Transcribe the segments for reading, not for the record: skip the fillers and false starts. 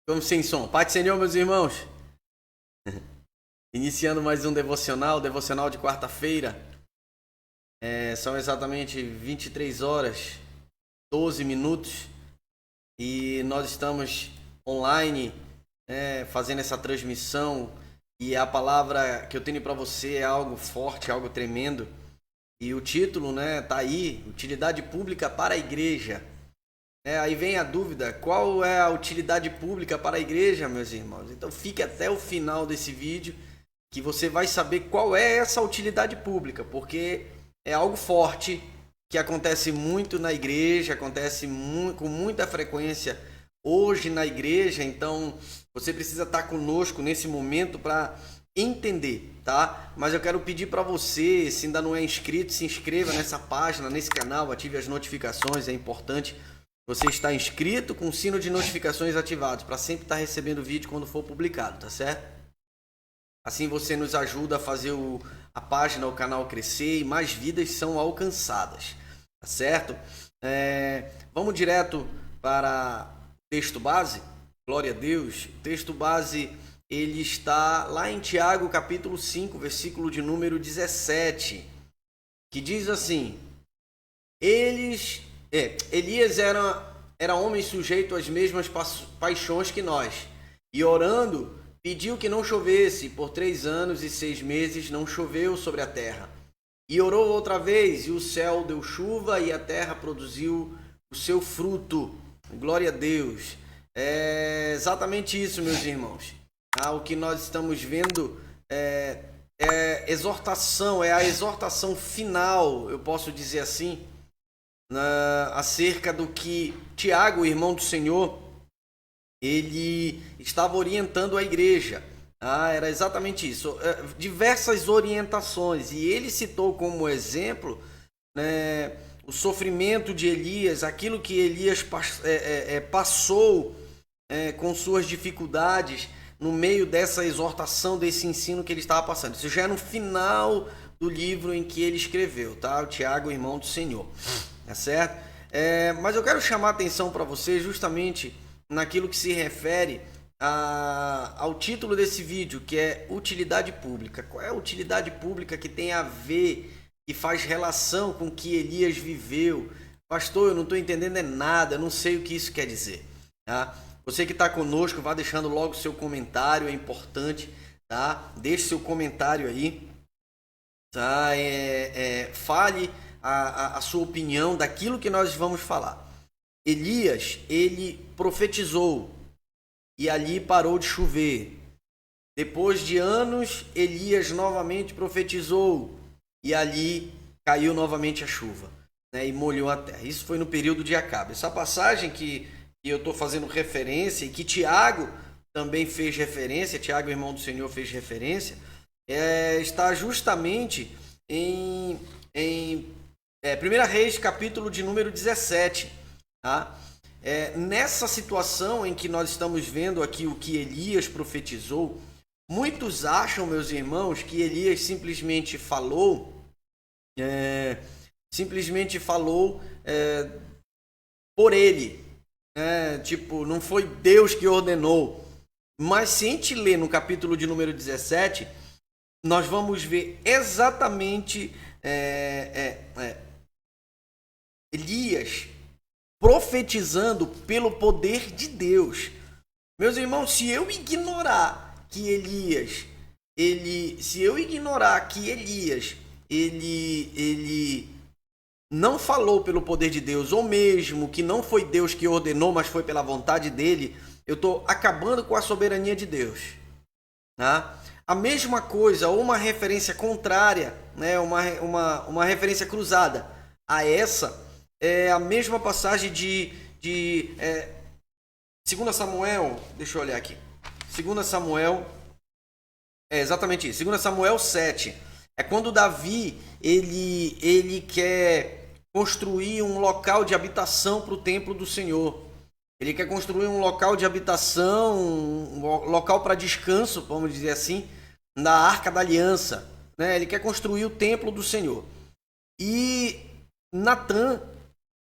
Vamos sem som. Pai do Senhor, meus irmãos. Iniciando mais um devocional de quarta-feira. São exatamente 23 horas, 12 minutos. E nós estamos online, fazendo essa transmissão. E a palavra que eu tenho para você é algo forte, algo tremendo. E o título, tá aí, Utilidade Pública para a Igreja. Aí vem a dúvida, qual é a utilidade pública para a igreja, meus irmãos? Então fique até o final desse vídeo que você vai saber qual é essa utilidade pública, porque é algo forte que acontece muito na igreja, acontece com muita frequência hoje na igreja, então você precisa estar conosco nesse momento para entender, tá? Mas eu quero pedir para você, se ainda não é inscrito, se inscreva nessa página, nesse canal, ative as notificações, é importante. Você está inscrito com o sino de notificações ativados para sempre estar recebendo o vídeo quando for publicado, tá certo? Assim você nos ajuda a fazer a página, o canal crescer e mais vidas são alcançadas, tá certo? Vamos direto para o texto base. Glória a Deus. O texto base ele está lá em Tiago capítulo 5, versículo de número 17, que diz assim: Elias era homem sujeito às mesmas paixões que nós, e orando, pediu que não chovesse. Por 3 anos e 6 meses não choveu sobre a terra. E orou outra vez, e o céu deu chuva, e a terra produziu o seu fruto. Glória a Deus. É exatamente isso, meus irmãos. O que nós estamos vendo é exortação, é a exortação final, eu posso dizer assim, acerca do que Tiago, o irmão do Senhor, ele estava orientando a igreja. Era exatamente isso, diversas orientações, e ele citou como exemplo o sofrimento de Elias, aquilo que Elias passou com suas dificuldades no meio dessa exortação, desse ensino que ele estava passando. Isso já é no final do livro em que ele escreveu, tá? O Tiago, o irmão do Senhor. Tá certo? Mas eu quero chamar a atenção para você justamente naquilo que se refere ao título desse vídeo, que é utilidade pública. Qual é a utilidade pública que tem a ver e faz relação com o que Elias viveu? Pastor, eu não estou entendendo nada, eu não sei o que isso quer dizer. Tá? Você que está conosco, vá deixando logo o seu comentário, é importante. Tá? Deixe seu comentário aí. Tá? Fale a sua opinião daquilo que nós vamos falar. Elias, ele profetizou e ali parou de chover. Depois de anos, Elias novamente profetizou e ali caiu novamente a chuva, e molhou a terra. Isso foi no período de Acabe. Essa passagem que eu estou fazendo referência e que Tiago também fez referência, Tiago, irmão do Senhor, fez referência, está justamente em 1 Reis, capítulo de número 17. Tá? Nessa situação em que nós estamos vendo aqui o que Elias profetizou, muitos acham, meus irmãos, que Elias simplesmente falou por ele. Não foi Deus que ordenou. Mas se a gente ler no capítulo de número 17, nós vamos ver exatamente Elias profetizando pelo poder de Deus. Meus irmãos, se eu ignorar que Elias não falou pelo poder de Deus, ou mesmo que não foi Deus que ordenou, mas foi pela vontade dele, eu estou acabando com a soberania de Deus. Tá? a mesma coisa ou uma referência contrária, né, uma referência cruzada a essa, é a mesma passagem de 2 Samuel, deixa eu olhar aqui, 2 Samuel, exatamente isso, 2 Samuel 7, é quando Davi, ele quer construir um local de habitação para o templo do Senhor. Ele quer construir um local de habitação, um local para descanso, vamos dizer assim, na Arca da Aliança, né? Ele quer construir o templo do Senhor. E Natã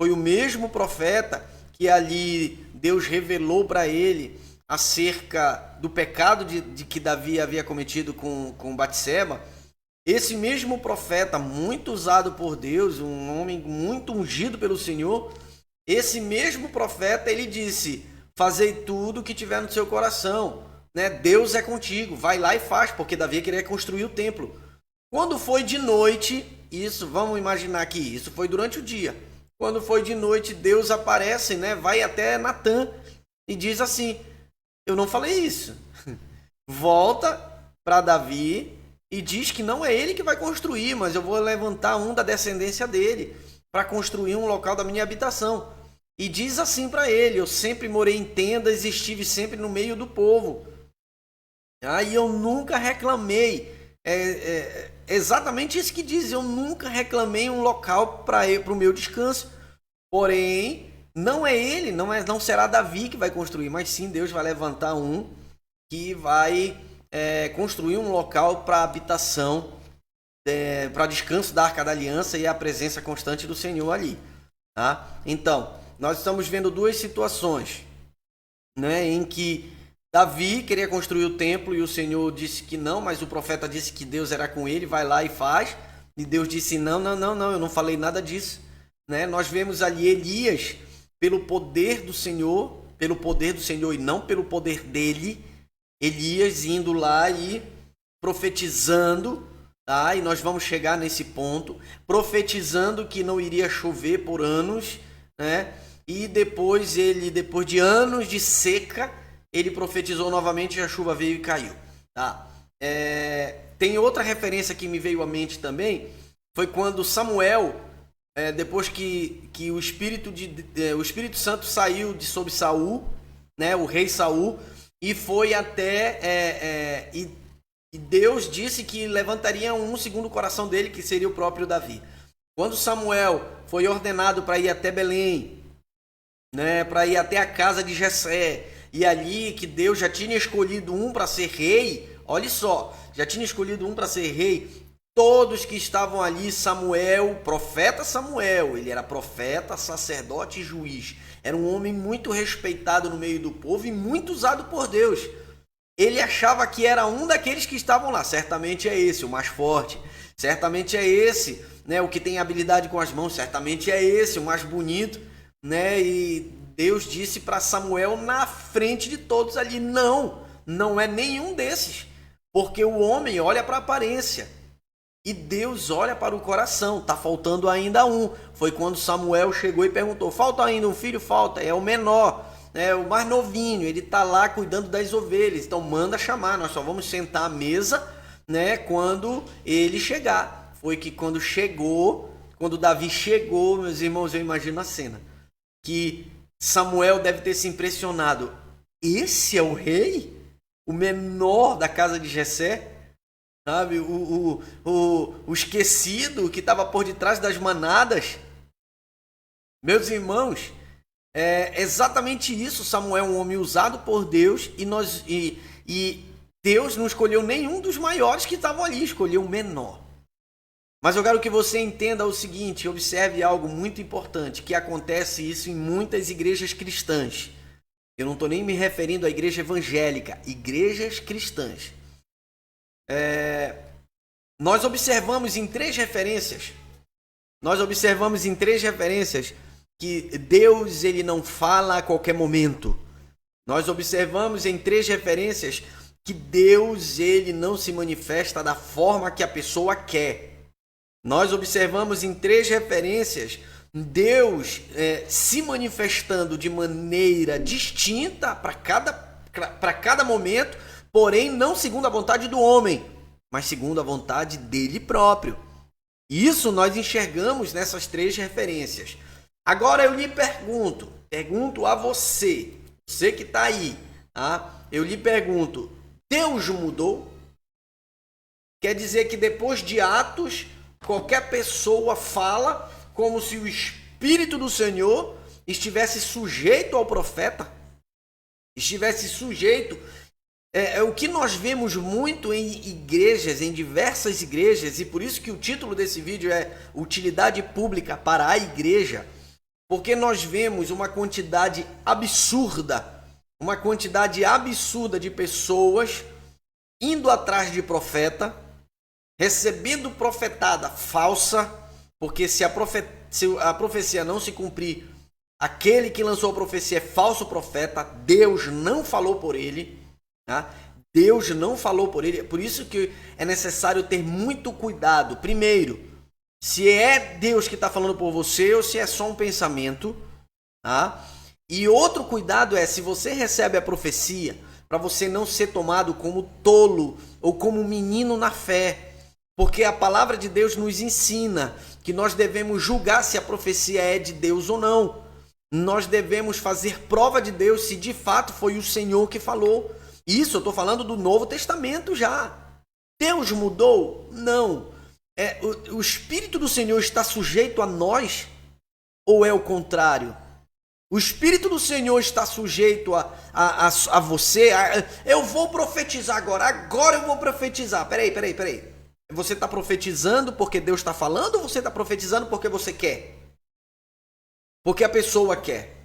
foi o mesmo profeta que ali Deus revelou para ele acerca do pecado de que Davi havia cometido com Batseba. Esse mesmo profeta, muito usado por Deus, um homem muito ungido pelo Senhor, esse mesmo profeta, ele disse: fazei tudo o que tiver no seu coração, né? Deus é contigo, vai lá e faz, porque Davi queria construir o templo. Quando foi de noite, isso, vamos imaginar aqui, isso foi durante o dia. Quando foi de noite, Deus aparece, né? Vai até Natã e diz assim: eu não falei isso. Volta para Davi e diz que não é ele que vai construir, mas eu vou levantar um da descendência dele para construir um local da minha habitação. E diz assim para ele: eu sempre morei em tendas e estive sempre no meio do povo. Aí eu nunca reclamei. Exatamente isso que diz: eu nunca reclamei um local para o meu descanso. Porém, não é ele, não será Davi que vai construir, mas sim Deus vai levantar um que vai construir um local para habitação, para descanso da Arca da Aliança e a presença constante do Senhor ali. Tá? Então, nós estamos vendo duas situações, né, em que Davi queria construir o templo e o Senhor disse que não, mas o profeta disse que Deus era com ele, vai lá e faz. E Deus disse: não, eu não falei nada disso. Né? Nós vemos ali Elias, pelo poder do Senhor e não pelo poder dele, Elias indo lá e profetizando, tá? E nós vamos chegar nesse ponto, profetizando que não iria chover por anos, né? E depois de anos de seca, ele profetizou novamente e a chuva veio e caiu. Tá? Tem outra referência que me veio à mente também, foi quando Samuel, depois que o Espírito Santo saiu de sob Saul, né, o rei Saul, e foi até... e Deus disse que levantaria um segundo o coração dele, que seria o próprio Davi. Quando Samuel foi ordenado para ir até Belém, né, para ir até a casa de Jessé, e ali que Deus já tinha escolhido um para ser rei, olha só, já tinha escolhido um para ser rei, todos que estavam ali, Samuel, profeta Samuel, ele era profeta, sacerdote e juiz, era um homem muito respeitado no meio do povo e muito usado por Deus. Ele achava que era um daqueles que estavam lá, certamente é esse, o mais forte, certamente é esse, né, o que tem habilidade com as mãos, certamente é esse, o mais bonito, né, e Deus disse para Samuel na frente de todos ali: não é nenhum desses, porque o homem olha para a aparência e Deus olha para o coração, está faltando ainda um. Foi quando Samuel chegou e perguntou: falta ainda um filho? Falta, é o menor, é o mais novinho, ele está lá cuidando das ovelhas, então manda chamar, nós só vamos sentar à mesa, né, quando ele chegar. Foi que quando Davi chegou, meus irmãos, eu imagino a cena, que Samuel deve ter se impressionado: esse é o rei? O menor da casa de Jessé? Sabe? O esquecido que estava por detrás das manadas? Meus irmãos, é exatamente isso. Samuel é um homem usado por Deus e Deus não escolheu nenhum dos maiores que estavam ali, escolheu o menor. Mas eu quero que você entenda o seguinte, observe algo muito importante, que acontece isso em muitas igrejas cristãs. Eu não estou nem me referindo à igreja evangélica, igrejas cristãs. Nós observamos em três referências que Deus ele não fala a qualquer momento. Nós observamos em três referências que Deus ele não se manifesta da forma que a pessoa quer. Nós observamos em três referências Deus se manifestando de maneira distinta para cada momento, porém não segundo a vontade do homem, mas segundo a vontade dele próprio. Isso nós enxergamos nessas 3 referências. Agora eu lhe pergunto a você que está aí, tá? Eu lhe pergunto, Deus mudou? Quer dizer que depois de Atos, qualquer pessoa fala como se o Espírito do Senhor estivesse sujeito ao profeta? Estivesse sujeito. É o que nós vemos muito em igrejas, em diversas igrejas, e por isso que o título desse vídeo é Utilidade Pública para a Igreja, porque nós vemos uma quantidade absurda de pessoas indo atrás de profeta, recebendo profetada falsa, porque se a profecia não se cumprir, aquele que lançou a profecia é falso profeta, Deus não falou por ele. Tá? Deus não falou por ele, por isso que é necessário ter muito cuidado. Primeiro, se é Deus que está falando por você ou se é só um pensamento. Tá? E outro cuidado é, se você recebe a profecia, para você não ser tomado como tolo ou como menino na fé. Porque a palavra de Deus nos ensina que nós devemos julgar se a profecia é de Deus ou não. Nós devemos fazer prova de Deus se de fato foi o Senhor que falou. Isso, eu estou falando do Novo Testamento já. Deus mudou? Não. O Espírito do Senhor está sujeito a nós? Ou é o contrário? O Espírito do Senhor está sujeito a você? Eu vou profetizar agora eu vou profetizar. Peraí. Você está profetizando porque Deus está falando ou você está profetizando porque você quer? Porque a pessoa quer?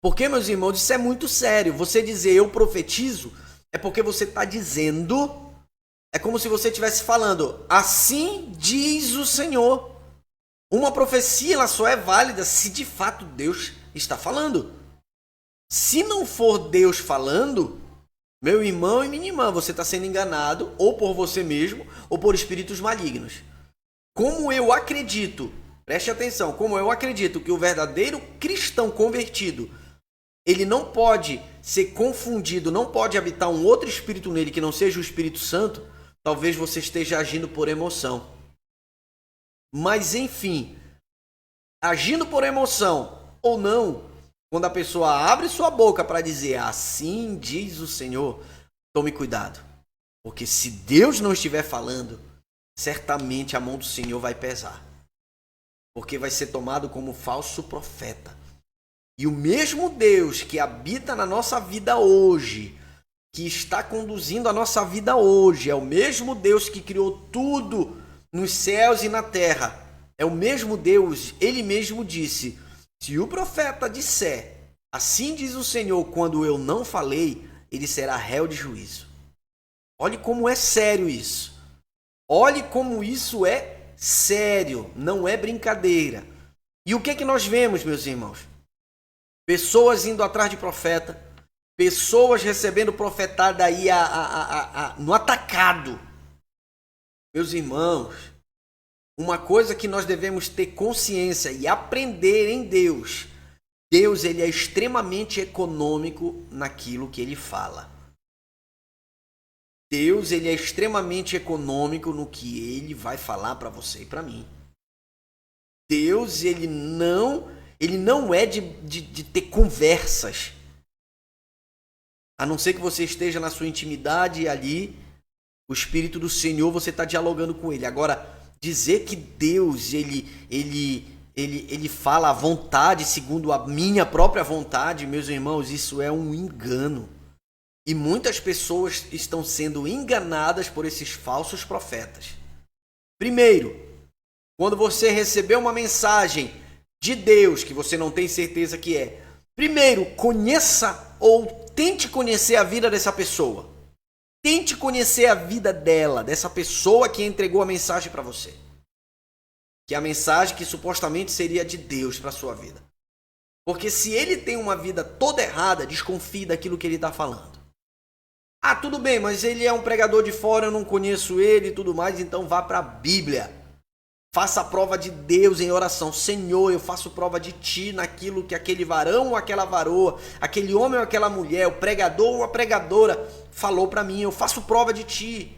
Porque, meus irmãos, isso é muito sério. Você dizer eu profetizo é porque você está dizendo, é como se você estivesse falando, assim diz o Senhor. Uma profecia ela só é válida se de fato Deus está falando. Se não for Deus falando, meu irmão e minha irmã, você está sendo enganado ou por você mesmo ou por espíritos malignos. Como eu acredito, preste atenção, como eu acredito que o verdadeiro cristão convertido, ele não pode ser confundido, não pode habitar um outro espírito nele que não seja o Espírito Santo, talvez você esteja agindo por emoção. Mas enfim, agindo por emoção ou não, quando a pessoa abre sua boca para dizer assim diz o Senhor, tome cuidado. Porque se Deus não estiver falando, certamente a mão do Senhor vai pesar. Porque vai ser tomado como falso profeta. E o mesmo Deus que habita na nossa vida hoje, que está conduzindo a nossa vida hoje, é o mesmo Deus que criou tudo nos céus e na terra. É o mesmo Deus, ele mesmo disse, se o profeta disser, assim diz o Senhor, quando eu não falei, ele será réu de juízo. Olhe como é sério isso. Olhe como isso é sério, não é brincadeira. E o que é que nós vemos, meus irmãos? Pessoas indo atrás de profeta, pessoas recebendo profetada aí no atacado. Meus irmãos, uma coisa que nós devemos ter consciência e aprender em Deus. Deus ele é extremamente econômico naquilo que ele fala. Deus ele é extremamente econômico no que ele vai falar para você e para mim. Deus ele não é de ter conversas. A não ser que você esteja na sua intimidade e ali, o Espírito do Senhor, você está dialogando com ele. Agora, dizer que Deus, ele fala a vontade segundo a minha própria vontade, meus irmãos, isso é um engano. E muitas pessoas estão sendo enganadas por esses falsos profetas. Primeiro, quando você receber uma mensagem de Deus, que você não tem certeza que é, primeiro, conheça ou tente conhecer a vida dessa pessoa. Tente conhecer a vida dela, dessa pessoa que entregou a mensagem para você. Que é a mensagem que supostamente seria de Deus para a sua vida. Porque se ele tem uma vida toda errada, desconfie daquilo que ele está falando. Ah, tudo bem, mas ele é um pregador de fora, eu não conheço ele e tudo mais, então vá para a Bíblia. Faça a prova de Deus em oração. Senhor, eu faço prova de Ti naquilo que aquele varão ou aquela varoa, aquele homem ou aquela mulher, o pregador ou a pregadora falou para mim. Eu faço prova de Ti.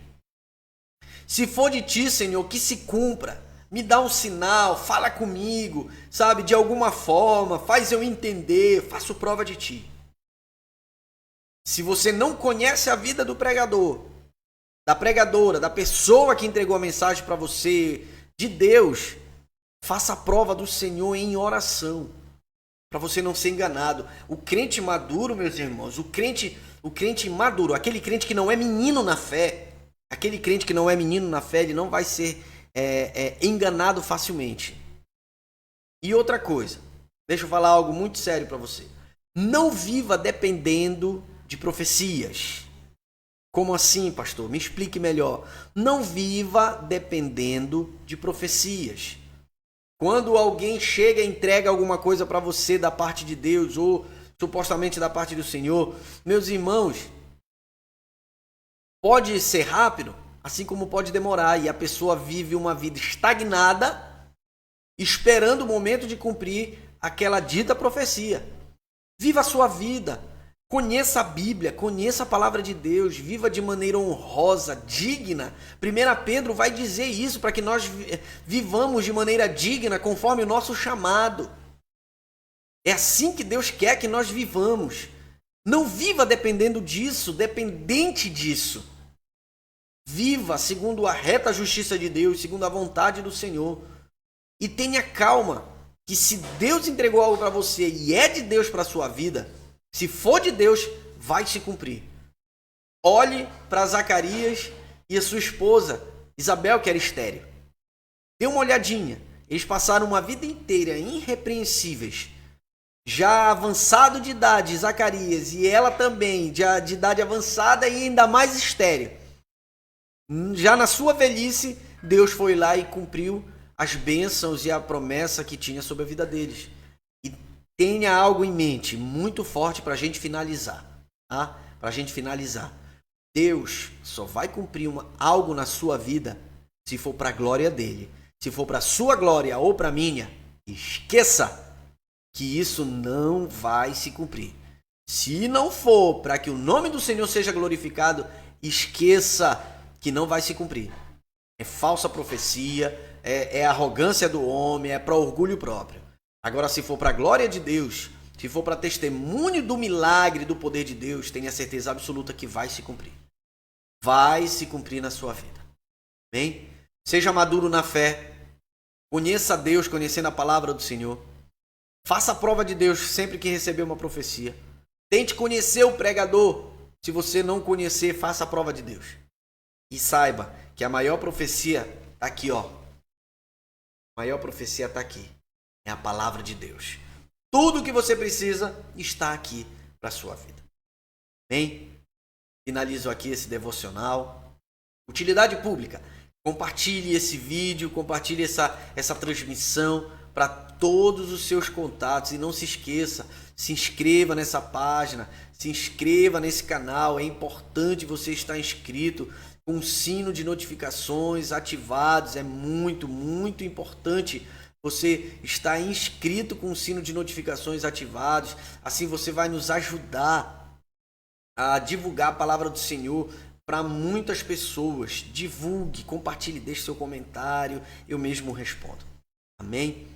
Se for de Ti, Senhor, que se cumpra. Me dá um sinal, fala comigo, sabe, de alguma forma, faz eu entender, faço prova de Ti. Se você não conhece a vida do pregador, da pregadora, da pessoa que entregou a mensagem para você, de Deus, faça a prova do Senhor em oração, para você não ser enganado. O crente maduro, meus irmãos, o crente maduro, aquele crente que não é menino na fé, ele não vai ser enganado facilmente. E outra coisa, deixa eu falar algo muito sério para você. Não viva dependendo de profecias. Como assim, pastor? Me explique melhor. Não viva dependendo de profecias. Quando alguém chega e entrega alguma coisa para você da parte de Deus ou supostamente da parte do Senhor, meus irmãos, pode ser rápido, assim como pode demorar, e a pessoa vive uma vida estagnada, esperando o momento de cumprir aquela dita profecia. Viva a sua vida. Conheça a Bíblia, conheça a palavra de Deus, viva de maneira honrosa, digna. 1 Pedro vai dizer isso, para que nós vivamos de maneira digna, conforme o nosso chamado. É assim que Deus quer que nós vivamos. Não viva dependendo disso, dependente disso. Viva segundo a reta justiça de Deus, segundo a vontade do Senhor. E tenha calma, que se Deus entregou algo para você e é de Deus para a sua vida, se for de Deus, vai se cumprir. Olhe para Zacarias e a sua esposa, Isabel, que era estéril. Dê uma olhadinha. Eles passaram uma vida inteira irrepreensíveis. Já avançado de idade, Zacarias, e ela também, já de idade avançada e ainda mais estéril. Já na sua velhice, Deus foi lá e cumpriu as bênçãos e a promessa que tinha sobre a vida deles. Tenha algo em mente muito forte para a gente finalizar. Tá? Para a gente finalizar. Deus só vai cumprir algo na sua vida se for para a glória dele. Se for para a sua glória ou para a minha, esqueça que isso não vai se cumprir. Se não for para que o nome do Senhor seja glorificado, esqueça que não vai se cumprir. É falsa profecia, é arrogância do homem, é para orgulho próprio. Agora, se for para a glória de Deus, se for para testemunho do milagre do poder de Deus, tenha certeza absoluta que vai se cumprir. Vai se cumprir na sua vida. Bem? Seja maduro na fé. Conheça a Deus, conhecendo a palavra do Senhor. Faça a prova de Deus sempre que receber uma profecia. Tente conhecer o pregador. Se você não conhecer, faça a prova de Deus. E saiba que a maior profecia está aqui, ó. A maior profecia está aqui. É a palavra de Deus. Tudo o que você precisa está aqui para a sua vida. Bem, finalizo aqui esse devocional. Utilidade pública. Compartilhe esse vídeo, compartilhe essa transmissão para todos os seus contatos. E não se esqueça, se inscreva nessa página, se inscreva nesse canal. É importante você estar inscrito com o sino de notificações ativados. É muito, muito importante você está inscrito com o sino de notificações ativados. Assim você vai nos ajudar a divulgar a palavra do Senhor para muitas pessoas. Divulgue, compartilhe, deixe seu comentário. Eu mesmo respondo. Amém?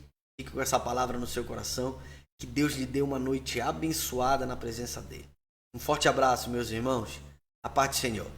Fique com essa palavra no seu coração. Que Deus lhe dê uma noite abençoada na presença dele. Um forte abraço, meus irmãos. A paz do Senhor.